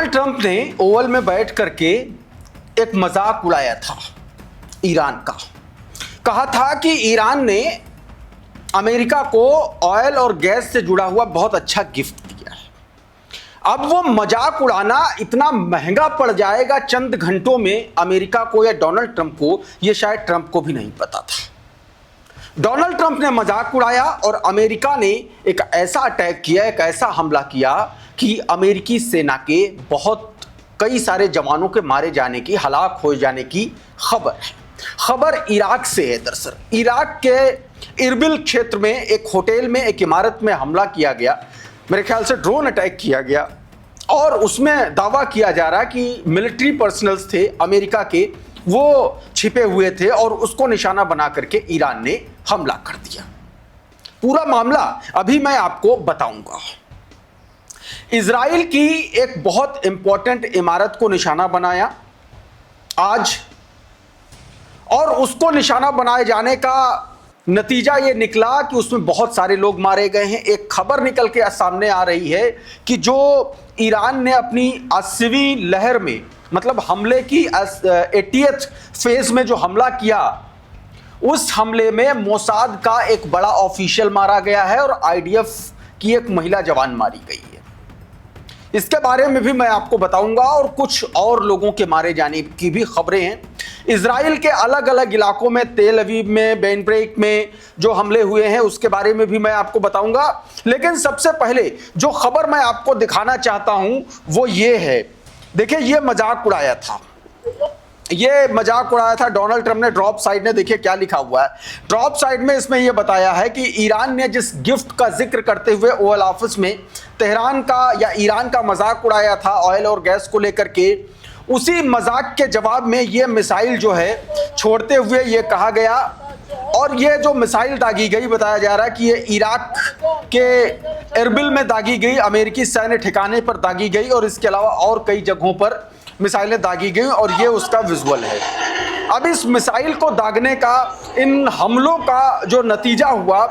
Donald Trump ने Oval में बैठ करके एक मजाक उड़ाया था ईरान का। कहा था कि ईरान ने अमेरिका को ऑयल और गैस से जुड़ा हुआ बहुत अच्छा गिफ्ट दिया है। अब वो मजाक उड़ाना इतना महंगा पड़ जाएगा चंद घंटों में अमेरिका को या डोनाल्ड ट्रंप को, ये शायद ट्रंप को भी नहीं पता था। डोनाल्ड ट्रंप ने मजाक उड़ाया और अमेरिका ने एक ऐसा अटैक किया, एक ऐसा हमला किया कि अमेरिकी सेना के कई सारे जवानों के मारे जाने की, हलाक हो जाने की खबर है। खबर इराक से है। दरअसल इराक के इरबिल क्षेत्र में एक होटल में, एक इमारत में हमला किया गया। मेरे ख्याल से ड्रोन अटैक किया गया और उसमें दावा किया जा रहा कि मिलिट्री पर्सनल्स थे अमेरिका के, वो छिपे हुए थे और उसको निशाना बना करके ईरान ने हमला कर दिया। पूरा मामला अभी मैं आपको बताऊंगा। इजराइल की एक बहुत इंपॉर्टेंट इमारत को निशाना बनाया आज, और उसको निशाना बनाए जाने का नतीजा ये निकला कि उसमें बहुत सारे लोग मारे गए हैं। एक खबर निकल के सामने आ रही है कि जो ईरान ने अपनी 80वीं लहर में, मतलब हमले की 80th फेज में जो हमला किया, उस हमले में मोसाद का एक बड़ा ऑफिशियल मारा गया है और आईडीएफ की एक महिला जवान मारी गई है। इसके बारे में भी मैं आपको बताऊंगा और कुछ और लोगों के मारे जाने की भी खबरें हैं। इजराइल के अलग अलग इलाकों में, तेल अवीव में, बेन ब्रेक में जो हमले हुए हैं उसके बारे में भी मैं आपको बताऊंगा। लेकिन सबसे पहले जो खबर मैं आपको दिखाना चाहता हूं वो ये है। देखिए, ये मजाक उड़ाया था, ये मजाक उड़ाया था डोनाल्ड ट्रंप ने। ड्रॉप साइड ने देखिए क्या लिखा हुआ है। ड्रॉप साइड में इसमें यह बताया है कि ईरान ने जिस गिफ्ट का जिक्र करते हुए ओवल ऑफिस में तेहरान का या ईरान का मजाक उड़ाया था ऑयल और गैस को लेकर के, उसी मजाक के जवाब में ये मिसाइल जो है छोड़ते हुए ये कहा गया, और ये जो मिसाइल दागी गई, बताया जा रहा है कि ये इराक के एरबिल में दागी गई, अमेरिकी सैन्य ठिकाने पर दागी गई और इसके अलावा और कई जगहों पर मिसाइलें दागी गई, और ये उसका विजुअल है। अब इस मिसाइल को दागने का, इन हमलों का जो नतीजा हुआ,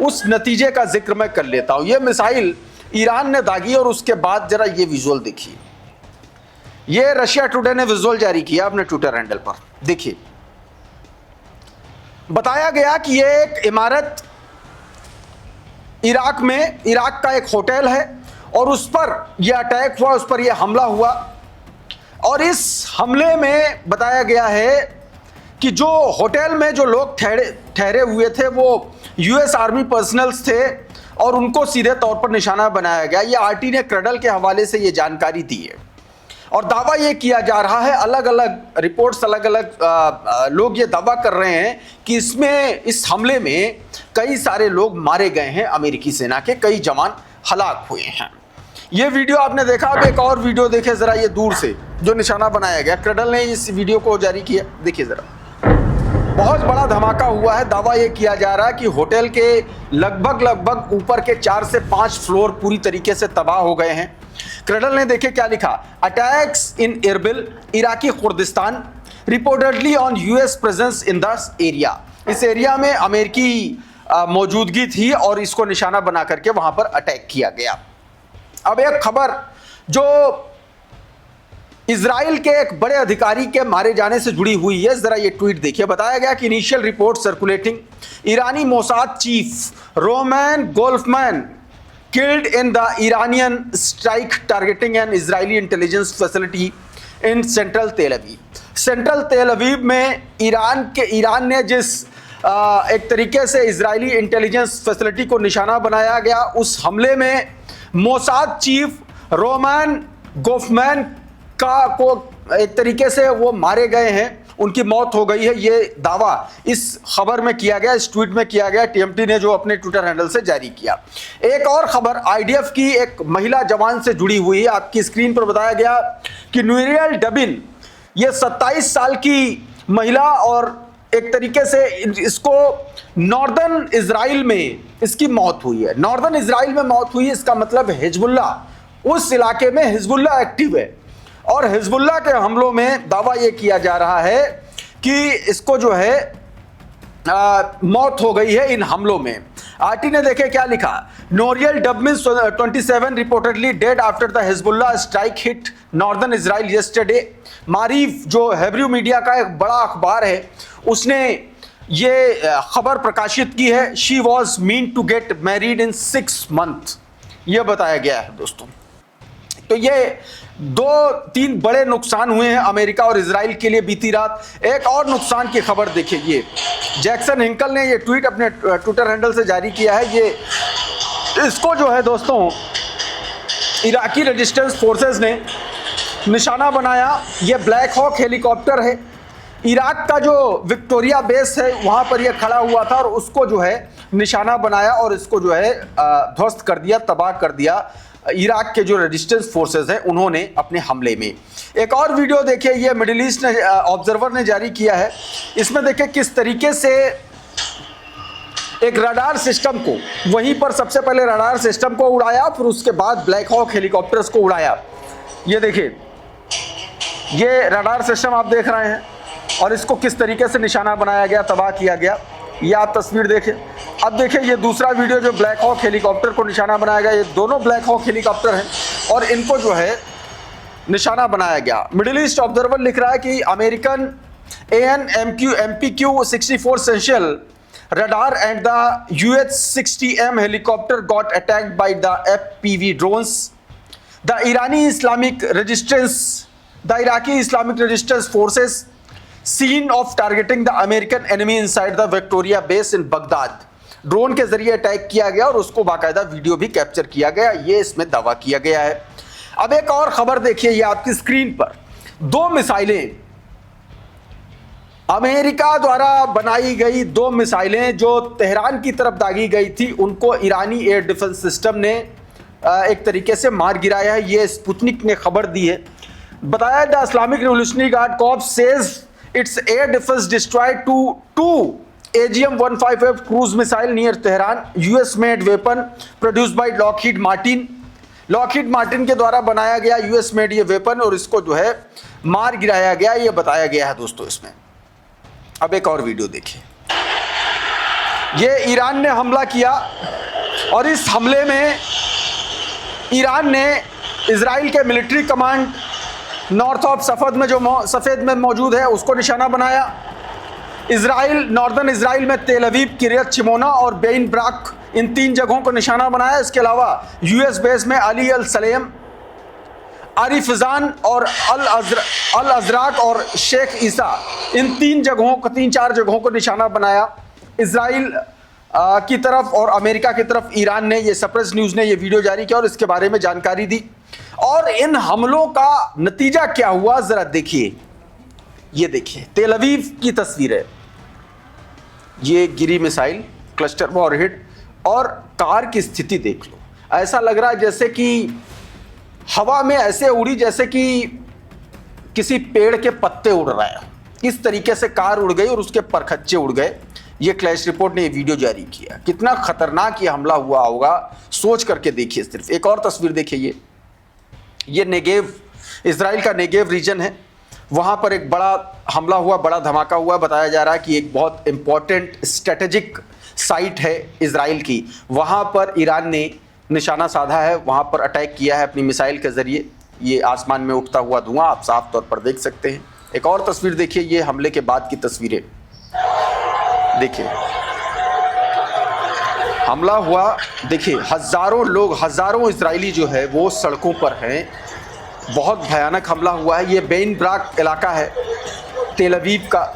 उस नतीजे का जिक्र मैं कर लेता हूं। ये मिसाइल ईरान ने दागी और उसके बाद जरा ये विजुअल देखिए। ये रशिया टुडे ने विजुअल जारी किया अपने ट्विटर हैंडल पर। देखिए, बताया गया कि ये एक इमारत इराक में, इराक का एक होटल है और उस पर यह अटैक हुआ, उस पर यह हमला हुआ। और इस हमले में बताया गया है कि जो होटल में जो लोग ठहरे हुए थे वो यूएस आर्मी पर्सनल्स थे और उनको सीधे तौर पर निशाना बनाया गया। ये आरटी ने क्रडल के हवाले से ये जानकारी दी है और दावा ये किया जा रहा है, अलग अलग रिपोर्ट्स, अलग अलग लोग ये दावा कर रहे हैं कि इस हमले में कई सारे लोग मारे गए हैं, अमेरिकी सेना के कई जवान हलाक हुए हैं। ये वीडियो आपने देखा। अब एक और वीडियो देखे जरा, ये दूर से जो निशाना बनाया गया, क्रडल ने इस वीडियो को जारी किया। देखिए जरा, बहुत बड़ा धमाका हुआ है। दावा यह किया जा रहा है कि होटल के लगभग ऊपर के 4 से 5 फ्लोर पूरी तरीके से तबाह हो गए हैं। क्रडल ने देखिए क्या लिखा, attacks in Erbil, Iraqi Kurdistan, reportedly on US presence in the area. इस एरिया में अमेरिकी मौजूदगी थी और इसको निशाना बना करके वहां पर अटैक किया गया। अब एक खबर जो इजराइल के एक बड़े अधिकारी के मारे जाने से जुड़ी हुई है, जरा ये ट्वीट देखिए। बताया गया कि इनिशियल रिपोर्ट सर्कुलेटिंग, ईरानी Mossad chief Roman Gofman killed in the Iranian strike targeting an Israeli intelligence facility in central Tel Aviv. Central Tel Aviv में ईरान ने जिस एक तरीके से इजरायली इंटेलिजेंस फैसिलिटी को निशाना बनाया गया, उस हमले में मोसाद चीफ रोमन गोल्फमैन को एक तरीके से वो मारे गए हैं, उनकी मौत हो गई है। ये दावा इस खबर में किया गया, इस ट्वीट में किया गया, टीएमटी ने जो अपने ट्विटर हैंडल से जारी किया। एक और खबर आईडीएफ की एक महिला जवान से जुड़ी हुई है। आपकी स्क्रीन पर बताया गया कि न्यूरियल डबिन, ये 27 साल की महिला, और एक तरीके से इसको नॉर्दर्न इजराइल में इसकी मौत हुई है। नॉर्दर्न इजराइल में मौत हुई है, इसका मतलब हिजबुल्ला, उस इलाके में हिजबुल्ला एक्टिव है और हिजबुल्ला के हमलों में दावा यह किया जा रहा है कि इसको जो है मौत हो गई है इन हमलों में। आरटी ने देखे क्या लिखा, नोरियल डबमिन 27 reportedly dead after the Hezbollah strike hit northern Israel yesterday. Maariv जो हेब्रू मीडिया का एक बड़ा अखबार है, उसने ये खबर प्रकाशित की है। She was mean to get married in 6 months, यह बताया गया है दोस्तों। तो ये 2-3 बड़े नुकसान हुए हैं अमेरिका और इजराइल के लिए बीती रात। एक और नुकसान की खबर देखिए, ये जैक्सन हिंकल ने ये ट्वीट अपने ट्विटर हैंडल से जारी किया है। ये इसको जो है दोस्तों इराकी रेजिस्टेंस फोर्सेस ने निशाना बनाया। ये ब्लैक हॉक हेलीकॉप्टर है, इराक का जो विक्टोरिया बेस है वहाँ पर यह खड़ा हुआ था और उसको जो है निशाना बनाया और इसको जो है ध्वस्त कर दिया, तबाह कर दिया इराक के जो रेजिस्टेंस फोर्सेस हैं उन्होंने अपने हमले में। एक और वीडियो देखिए, ये मिडिल ईस्ट ने ऑब्जर्वर ने जारी किया है। इसमें देखिए किस तरीके से एक रडार सिस्टम को, वहीं पर सबसे पहले रडार सिस्टम को उड़ाया, फिर उसके बाद ब्लैक हॉक हेलीकॉप्टर्स को उड़ाया। ये देखिए, ये रडार सिस्टम आप देख रहे हैं और इसको किस तरीके से निशाना बनाया गया, तबाह किया गया, ये आप तस्वीर देखें। अब देखिए ये दूसरा वीडियो जो ब्लैक हॉक हेलीकॉप्टर को निशाना बनाया गया, ये दोनों ब्लैक हॉक हेलीकॉप्टर हैं और इनको जो है निशाना बनाया गया। मिडिल ईस्ट ऑब्जर्वर लिख रहा है कि American AN/MQ 64 सेंशियल radar and the UH-60M helicopter got attacked by the FPV drones. The Iraqi Islamic Resistance Forces scene of targeting the American enemy inside the Victoria base in Baghdad. Drone के जरिए attack किया गया और उसको बाकायदा video भी capture किया गया, ये इसमें दावा किया गया है। अब एक और खबर देखिए, ये आपकी स्क्रीन पर 2 मिसाइलें, अमेरिका द्वारा बनाई गई 2 मिसाइलें जो तेहरान की तरफ दागी गई थी, उनको ईरानी एयर डिफेंस सिस्टम ने एक तरीके से मार गिराया है। ये स्पुतनिक ने खबर दी है। बताया the Islamic revolutionary guard corps says it's air defence destroyed two AGM-155 cruise missile near Tehran, US made weapon produced by Lockheed Martin के द्वारा बनाया गया US मेड ये वेपन और इसको जो है मार गिराया गया, ये बताया गया है दोस्तों इसमें। अब एक और वीडियो देखिए, ये ईरान ने हमला किया और इस हमले में ईरान ने इजराइल के मिलिट्री कमांड नॉर्थ ऑफ सफेद में मौजूद है उसको निशाना बनाया। नॉर्दर्न इजराइल में तेल अवीव, किरियत शिमोना और बेइन ब्राक, इन 3 जगहों को निशाना बनाया। इसके अलावा US बेस में अली अल सलेम, आरिफजान और अल अजराक और शेख ईसा, इन 3-4 जगहों को निशाना बनाया। इजराइल की तरफ और अमेरिका की तरफ ईरान ने, ये सप्रेस न्यूज़ ने ये वीडियो जारी किया और इसके बारे में जानकारी दी। और इन हमलों का नतीजा क्या हुआ जरा देखिए, ये देखिए तेल अवीव की तस्वीर है, ये गिरी मिसाइल क्लस्टर वॉरहेड और कार की स्थिति देख लो। ऐसा लग रहा है जैसे कि हवा में ऐसे उड़ी जैसे कि किसी पेड़ के पत्ते उड़ रहे हैं, इस तरीके से कार उड़ गई और उसके परखच्चे उड़ गए। ये क्लैश रिपोर्ट ने ये वीडियो जारी किया। कितना खतरनाक ये हमला हुआ होगा सोच करके देखिए। सिर्फ एक और तस्वीर देखिए, ये नेगेव, इजराइल का नेगेव रीजन है, वहाँ पर एक बड़ा हमला हुआ, बड़ा धमाका हुआ। बताया जा रहा है कि एक बहुत इंपॉर्टेंट स्ट्रेटेजिक साइट है इजराइल की, वहाँ पर ईरान ने निशाना साधा है, वहाँ पर अटैक किया है अपनी मिसाइल के ज़रिए। ये आसमान में उठता हुआ धुआं आप साफ तौर पर देख सकते हैं। एक और तस्वीर देखिए, ये हमले के बाद की तस्वीरें देखिए। हमला हुआ, देखिए हज़ारों लोग, हज़ारों इजरायली जो है वो सड़कों पर हैं। बहुत भयानक हमला हुआ है। ये बेइन ब्राक इलाका है तेल अवीव का,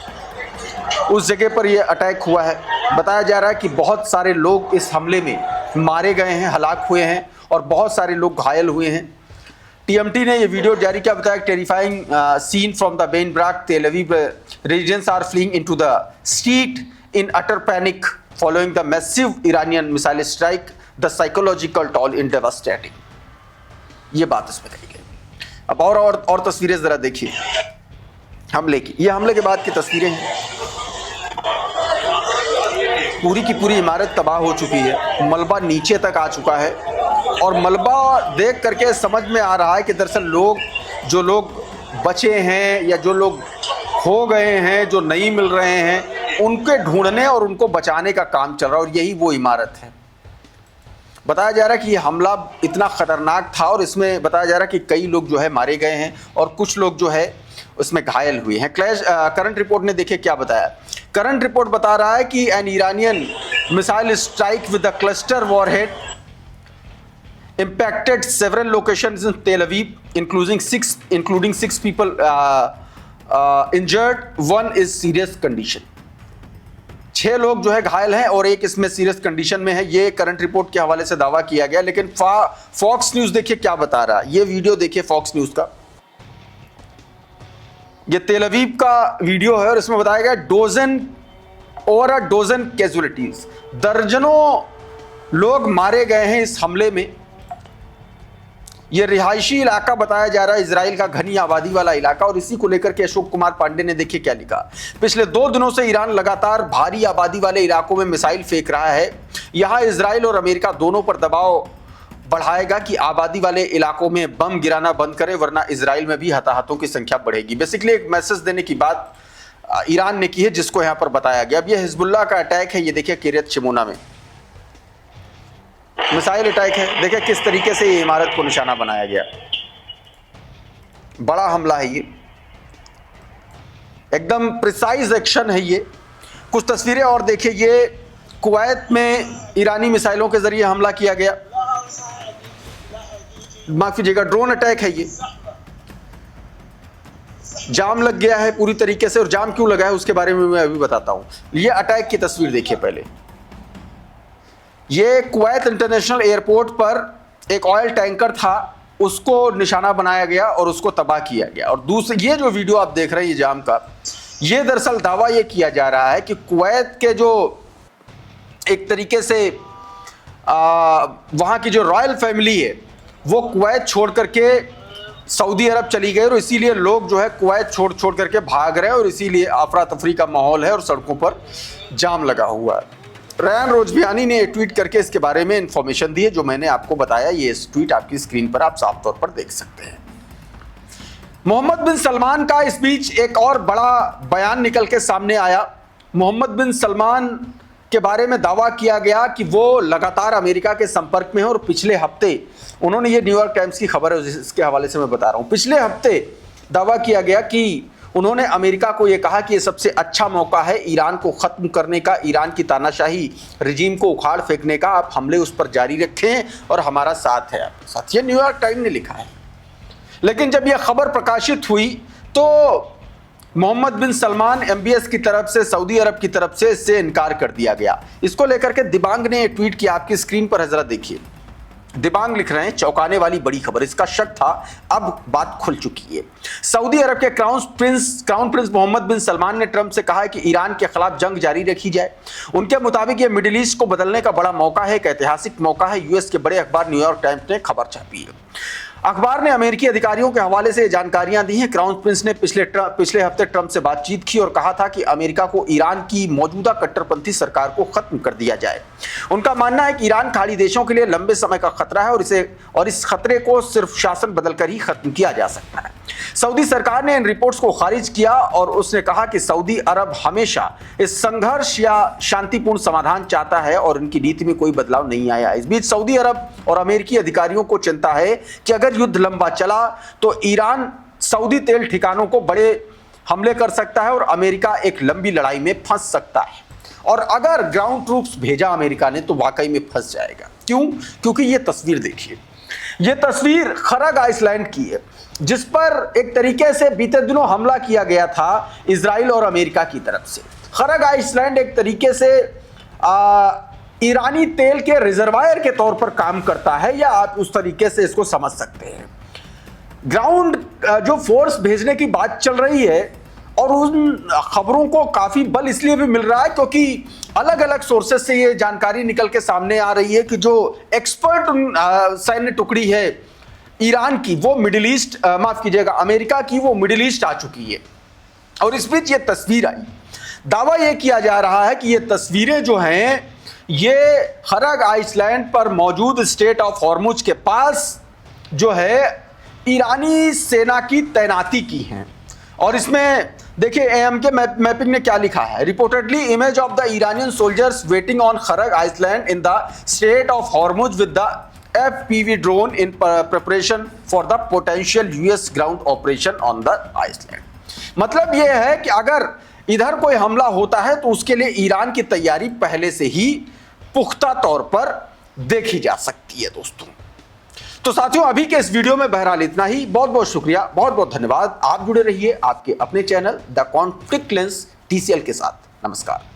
उस जगह पर यह अटैक हुआ है। बताया जा रहा है कि बहुत सारे लोग इस हमले में मारे गए हैं, हलाक हुए हैं और बहुत सारे लोग घायल हुए हैं। TMT ने ये वीडियो जारी किया, बताया terrifying scene from the Bnei Brak Tel Aviv residents are fleeing into the street in utter panic following the massive Iranian missile strike, the psychological toll in devastating. ये बात इसमें कही गई। अब और तस्वीरें जरा देखिए हमले की। ये हमले के बाद की तस्वीरें हैं। पूरी की पूरी इमारत तबाह हो चुकी है, मलबा नीचे तक आ चुका है और मलबा देख करके समझ में आ रहा है कि दरअसल जो लोग बचे हैं या जो लोग खो गए हैं, जो नहीं मिल रहे हैं, उनके ढूंढने और उनको बचाने का काम चल रहा है और यही वो इमारत है। बताया जा रहा है कि ये हमला इतना खतरनाक था और इसमें बताया जा रहा है कि कई लोग जो है मारे गए हैं और कुछ लोग जो है उसमें घायल हुए हैं। करंट रिपोर्ट ने देखिए क्या बताया। करंट रिपोर्ट बता रहा है कि N Iranian missile strike with the cluster warhead impacted several locations in Tel Aviv, including six people injured. One is serious condition. 6 लोग जो है घायल हैं और एक इसमें सीरियस कंडीशन में है। ये करंट रिपोर्ट के हवाले से दावा किया गया। लेकिन फॉक्स न्यूज देखिए क्या बता रहा है। ये वीडियो देखिए फॉक्स न्यूज का। ये तेल अवीव का वीडियो है और इसमें बताया गया ओवर अ डोजन कैजुअलिटीज, दर्जनों लोग मारे गए हैं इस हमले में। यह रिहायशी इलाका बताया जा रहा है, इजराइल का घनी आबादी वाला इलाका। और इसी को लेकर के अशोक कुमार पांडे ने देखिए क्या लिखा। पिछले 2 दिनों से ईरान लगातार भारी आबादी वाले इलाकों में मिसाइल फेंक रहा है। यहां इजराइल और अमेरिका दोनों पर दबाव बढ़ाएगा कि आबादी वाले इलाकों में बम गिराना बंद करे, वरना इजराइल में भी हताहतों की संख्या बढ़ेगी। बेसिकली एक मैसेज देने की बात ईरान ने की है, जिसको यहां पर बताया गया। अब यह हिजबुल्लाह का अटैक है। ये देखिए किरियत शिमोना में मिसाइल अटैक है। देखिए किस तरीके से ये इमारत को निशाना बनाया गया। बड़ा हमला है ये, एकदम प्रिसाइज एक्शन है ये। कुछ तस्वीरें और देखिए। ये कुवैत में ईरानी मिसाइलों के जरिए हमला किया गया, माफ कीजिएगा ड्रोन अटैक है ये। जाम लग गया है पूरी तरीके से, और जाम क्यों लगा है उसके बारे में मैं अभी बताता हूं। ये अटैक की तस्वीर देखिए पहले। ये कुवैत इंटरनेशनल एयरपोर्ट पर एक ऑयल टैंकर था, उसको निशाना बनाया गया और उसको तबाह किया गया। और दूसरे ये जो वीडियो आप देख रहे हैं ये जाम का, ये दरअसल दावा ये किया जा रहा है कि कुवैत के जो एक तरीके से वहाँ की जो रॉयल फैमिली है वो कुवैत छोड़ करके सऊदी अरब चली गई और इसीलिए लोग जो है कुवैत छोड़ करके भाग रहे हैं और इसीलिए अफरा तफरी का माहौल है और सड़कों पर जाम लगा हुआ है। रयान रोजबियानी ने ट्वीट करके इसके बारे में इंफॉर्मेशन दी है, जो मैंने आपको बताया। ये ट्वीट आपकी स्क्रीन पर आप साफ तौर पर देख सकते हैं। मोहम्मद बिन सलमान का इस बीच एक और बड़ा बयान निकल के सामने आया। मोहम्मद बिन सलमान के बारे में दावा किया गया कि वो लगातार अमेरिका के संपर्क में है। और पिछले हफ्ते उन्होंने, ये न्यूयॉर्क टाइम्स की खबर है जिसके हवाले से मैं बता रहा हूँ, पिछले हफ्ते दावा किया गया कि उन्होंने अमेरिका को यह कहा कि यह सबसे अच्छा मौका है ईरान को ख़त्म करने का, ईरान की तानाशाही रजीम को उखाड़ फेंकने का। आप हमले उस पर जारी रखें और हमारा साथ है आपके साथ। ये न्यूयॉर्क टाइम्स ने लिखा है। लेकिन जब यह खबर प्रकाशित हुई तो मोहम्मद बिन सलमान MBS की तरफ से, सऊदी अरब की तरफ से इससे इनकार कर दिया गया। इसको लेकर के दिबांग ने ट्वीट किया, आपकी स्क्रीन पर जरा देखिए। दिबांग लिख रहे हैं, चौंकाने वाली बड़ी खबर। इसका शक था, अब बात खुल चुकी है। सऊदी अरब के क्राउन प्रिंस मोहम्मद बिन सलमान ने ट्रंप से कहा है कि ईरान के खिलाफ जंग जारी रखी जाए। उनके मुताबिक यह मिडिल ईस्ट को बदलने का बड़ा मौका है, एक ऐतिहासिक मौका है। US के बड़े अखबार न्यूयॉर्क टाइम्स ने खबर छापी है। अखबार ने अमेरिकी अधिकारियों के हवाले से जानकारियां दी हैं। क्राउन प्रिंस ने पिछले हफ्ते ट्रंप से बातचीत की और कहा था कि अमेरिका को ईरान की मौजूदा कट्टरपंथी सरकार को खत्म कर दिया जाए। उनका मानना है कि ईरान खाड़ी देशों के लिए लंबे समय का खतरा है और इस खतरे को सिर्फ शासन बदलकर ही खत्म किया जा सकता है। सऊदी सरकार ने इन रिपोर्ट्स को खारिज किया और उसने कहा कि सऊदी अरब हमेशा इस संघर्ष या शांतिपूर्ण समाधान चाहता है और उनकी नीति में कोई बदलाव नहीं आया। इस बीच सऊदी अरब और अमेरिकी अधिकारियों को चिंता है कि अगर युद्ध लंबा चला तो ईरान सऊदी तेल ठिकानों को बड़े हमले कर सकता है और अमेरिका एक लंबी लड़ाई में फंस सकता है। और अगर ग्राउंड ट्रूप्स भेजा अमेरिका ने तो वाकई में फंस जाएगा। क्यों? क्योंकि ये तस्वीर देखिए। ये तस्वीर खरग आइसलैंड की है, जिस पर एक तरीके से बीते दिनों हमला किया गया था इजराइल और अमेरिका की तरफ से। खरग आइसलैंड एक तरीके से ईरानी तेल के रिजर्वायर के तौर पर काम करता है, या आप उस तरीके से इसको समझ सकते हैं। ग्राउंड जो फोर्स भेजने की बात चल रही है और उन खबरों को काफी बल इसलिए भी मिल रहा है क्योंकि अलग अलग सोर्सेस से ये जानकारी निकल के सामने आ रही है कि जो एक्सपर्ट सैन्य टुकड़ी है ईरान की, वो मिडिल ईस्ट, माफ कीजिएगा अमेरिका की, वो मिडिल ईस्ट आ चुकी है। और इस बीच ये तस्वीर आई। दावा यह किया जा रहा है कि ये तस्वीरें जो हैं ये खरग आइसलैंड पर मौजूद स्टेट ऑफ हॉर्मुज के पास जो है ईरानी सेना की तैनाती की हैं। और इसमें देखिए एएमके मैपिंग ने क्या लिखा है, reportedly image of the Iranian soldiers waiting on Kharg island in the strait of Hormuz with the FPV drone in preparation for the potential US ground operation on the island. मतलब यह है कि अगर इधर कोई हमला होता है तो उसके लिए ईरान की तैयारी पहले से ही पुख्ता तौर पर देखी जा सकती है दोस्तों। तो साथियों अभी के इस वीडियो में बहरहाल इतना ही। बहुत बहुत शुक्रिया, बहुत बहुत धन्यवाद। आप जुड़े रहिए आपके अपने channel the conflict lens TCL के साथ। नमस्कार।